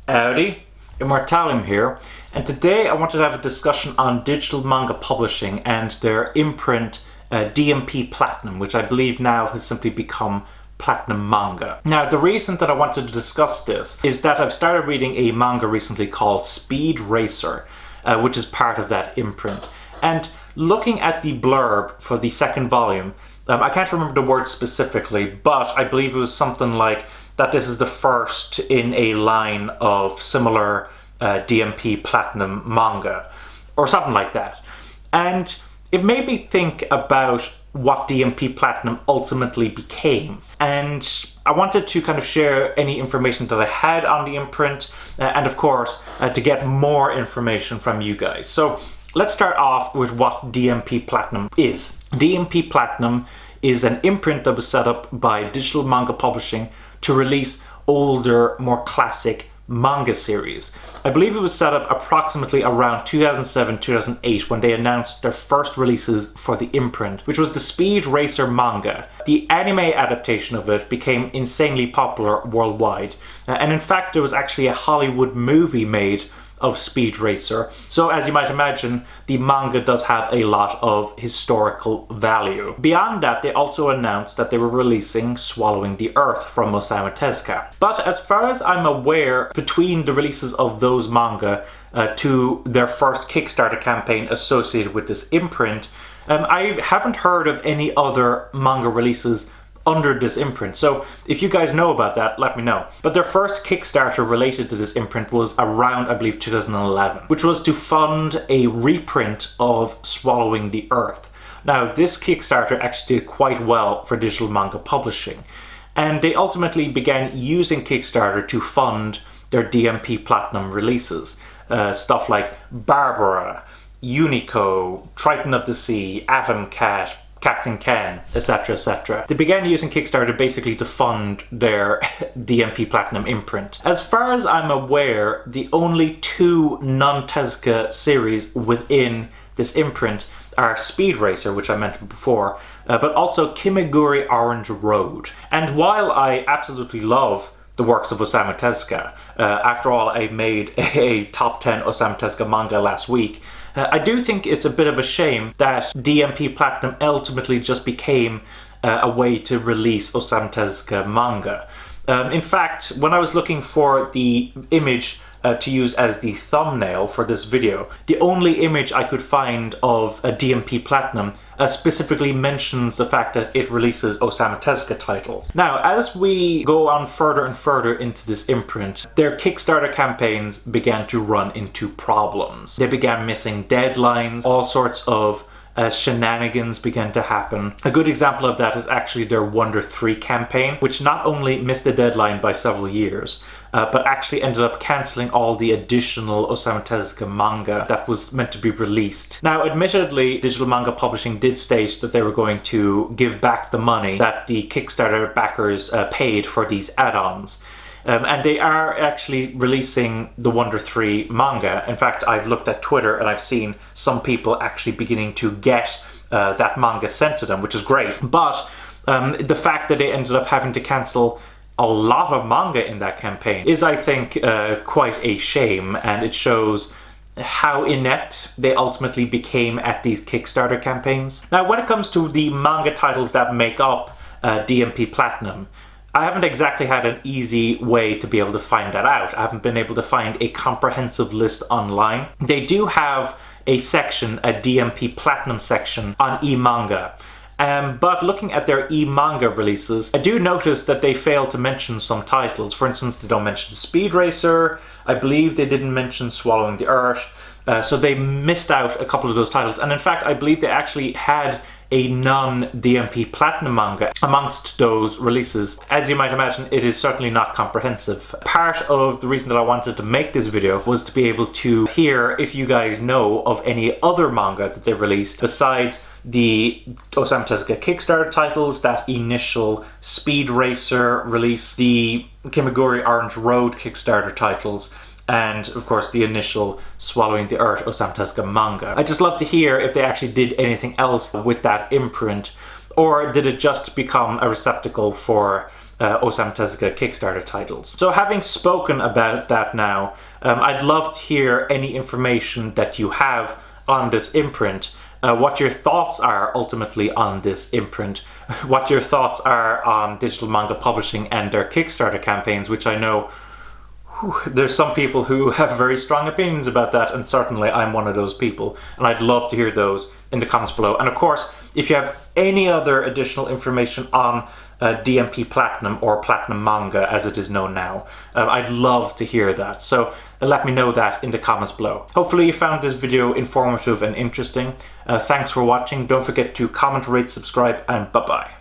Howdy, Immortalium here, and today I wanted to have a discussion on Digital Manga Publishing and their imprint DMP Platinum, which I believe now has simply become Platinum Manga. Now, the reason that I wanted to discuss this is that I've started reading a manga recently called Speed Racer, which is part of that imprint. And looking at the blurb for the second volume, I can't remember the word specifically, but I believe it was something like that this is the first in a line of similar DMP Platinum manga, or something like that. And it made me think about what DMP Platinum ultimately became. And I wanted to kind of share any information that I had on the imprint, and of course, to get more information from you guys. So let's start off with what DMP Platinum is. DMP Platinum is an imprint that was set up by Digital Manga Publishing to release older, more classic manga series. I believe it was set up approximately around 2007-2008 when they announced their first releases for the imprint, which was the Speed Racer manga. The anime adaptation of it became insanely popular worldwide, and in fact there was actually a Hollywood movie made of Speed Racer. So as you might imagine, the manga does have a lot of historical value. Beyond that, they also announced that they were releasing Swallowing the Earth from Osamu Tezuka. But as far as I'm aware, between the releases of those manga to their first Kickstarter campaign associated with this imprint, I haven't heard of any other manga releases under this imprint. So if you guys know about that, let me know. But their first Kickstarter related to this imprint was around, I believe, 2011, which was to fund a reprint of Swallowing the Earth. Now, this Kickstarter actually did quite well for Digital Manga Publishing, and they ultimately began using Kickstarter to fund their DMP Platinum releases. Stuff like Barbara, Unico, Triton of the Sea, Atom Cat, Captain Ken, etc., etc. They began using Kickstarter basically to fund their DMP Platinum imprint. As far as I'm aware, the only two non-Tezuka series within this imprint are Speed Racer, which I mentioned before, but also Kimiguri Orange Road. And while I absolutely love the works of Osamu Tezuka, after all, I made a top 10 Osamu Tezuka manga last week, I do think it's a bit of a shame that DMP Platinum ultimately just became a way to release Osamu Tezuka manga. In fact, when I was looking for the image to use as the thumbnail for this video, the only image I could find of a DMP Platinum specifically mentions the fact that it releases Osamu Tezuka titles. Now, as we go on further and further into this imprint, their Kickstarter campaigns began to run into problems. They began missing deadlines, all sorts of shenanigans began to happen. A good example of that is actually their Wonder 3 campaign, which not only missed the deadline by several years, but actually ended up cancelling all the additional Osamu Tezuka manga that was meant to be released. Now, admittedly, Digital Manga Publishing did state that they were going to give back the money that the Kickstarter backers paid for these add-ons. And they are actually releasing the Wonder 3 manga. In fact, I've looked at Twitter and I've seen some people actually beginning to get that manga sent to them, which is great. But the fact that they ended up having to cancel a lot of manga in that campaign is, I think, quite a shame, and it shows how inept they ultimately became at these Kickstarter campaigns. Now, when it comes to the manga titles that make up DMP Platinum, I haven't exactly had an easy way to be able to find that out. I haven't been able to find a comprehensive list online. They do have a section, a DMP Platinum section on eManga. But looking at their e-manga releases, I do notice that they fail to mention some titles. For instance, they don't mention Speed Racer. I believe they didn't mention Swallowing the Earth. So they missed out a couple of those titles. And in fact, I believe they actually had a non-DMP Platinum manga amongst those releases. As you might imagine, it is certainly not comprehensive. Part of the reason that I wanted to make this video was to be able to hear if you guys know of any other manga that they released besides the Osamu Tezuka Kickstarter titles, that initial Speed Racer release, the Kimiguri Orange Road Kickstarter titles, and of course the initial Swallowing the Earth Osamu Tezuka manga. I'd just love to hear if they actually did anything else with that imprint, or did it just become a receptacle for Osamu Tezuka Kickstarter titles. So having spoken about that now, I'd love to hear any information that you have on this imprint, what your thoughts are ultimately on this imprint, what your thoughts are on Digital Manga Publishing and their Kickstarter campaigns, which I know there's some people who have very strong opinions about that, and certainly I'm one of those people, and I'd love to hear those in the comments below. And of course, if you have any other additional information on DMP Platinum, or Platinum Manga as it is known now, I'd love to hear that. So let me know that in the comments below. Hopefully you found this video informative and interesting. Thanks for watching. Don't forget to comment, rate, subscribe, and bye-bye.